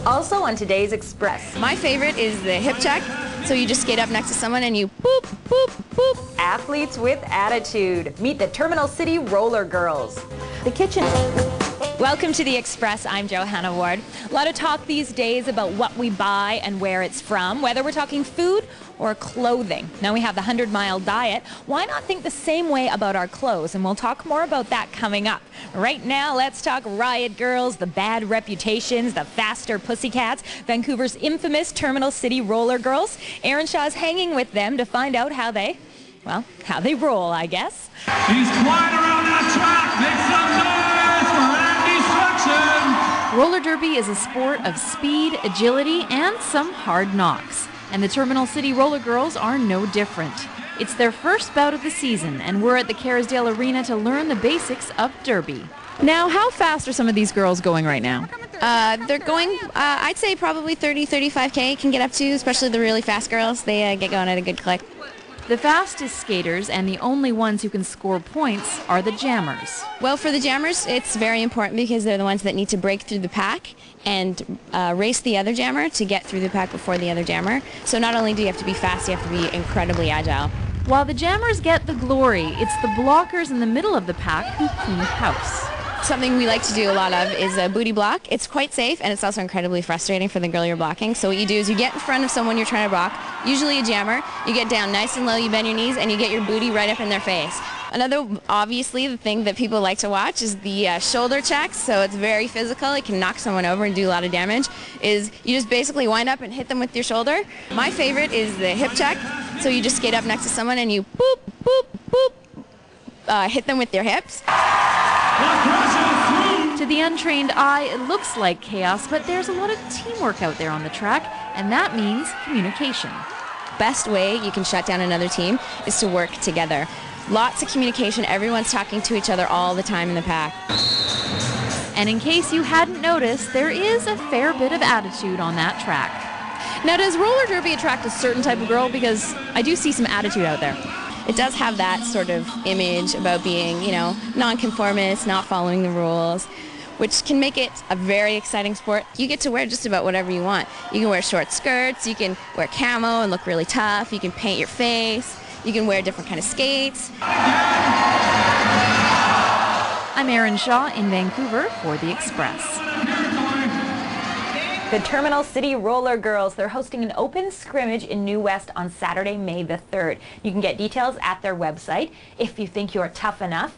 Also on today's Express. My favorite is the hip check. So you just skate up next to someone and you boop, boop, boop. Athletes with attitude. Meet the Terminal City Rollergirls. The kitchen. Welcome to the Express. I'm Johanna Ward. A lot of talk these days about what we buy and where it's from, whether we're talking food or clothing. Now we have the 100-mile diet. Why not think the same way about our clothes? And we'll talk more about that coming up. Right now, let's talk Riot Girls, the bad reputations, the faster pussycats, Vancouver's infamous Terminal City Rollergirls. Aaron Shaw's hanging with them to find out how they roll, I guess. He's flying around that track. Make some noise for Andy Destruction. Roller derby is a sport of speed, agility, and some hard knocks. And the Terminal City Rollergirls are no different. It's their first bout of the season, and we're at the Kerrisdale Arena to learn the basics of derby. Now, how fast are some of these girls going right now? They're going, I'd say probably 30, 35K can get up to, especially the really fast girls. They get going at a good click. The fastest skaters and the only ones who can score points are the jammers. Well, for the jammers, it's very important because they're the ones that need to break through the pack and race the other jammer to get through the pack before the other jammer. So not only do you have to be fast, you have to be incredibly agile. While the jammers get the glory, it's the blockers in the middle of the pack who clean house. Something we like to do a lot of is a booty block. It's quite safe, and it's also incredibly frustrating for the girl you're blocking. So what you do is you get in front of someone you're trying to block, usually a jammer. You get down nice and low, you bend your knees, and you get your booty right up in their face. Another, obviously, the thing that people like to watch is the shoulder checks. So it's very physical. It can knock someone over and do a lot of damage. Is you just basically wind up and hit them with your shoulder. My favorite is the hip check. So you just skate up next to someone and you boop, boop, boop, hit them with your hips. To the untrained eye, it looks like chaos, but there's a lot of teamwork out there on the track, and that means communication. Best way you can shut down another team is to work together. Lots of communication. Everyone's talking to each other all the time in the pack. And in case you hadn't noticed, there is a fair bit of attitude on that track. Now, does roller derby attract a certain type of girl? Because I do see some attitude out there. It does have that sort of image about being, you know, nonconformist, not following the rules, which can make it a very exciting sport. You get to wear just about whatever you want. You can wear short skirts, you can wear camo and look really tough, you can paint your face, you can wear different kind of skates. I'm Aaron Shaw in Vancouver for the Express. The Terminal City Rollergirls, they're hosting an open scrimmage in New West on Saturday, May the 3rd. You can get details at their website. If you think you're tough enough,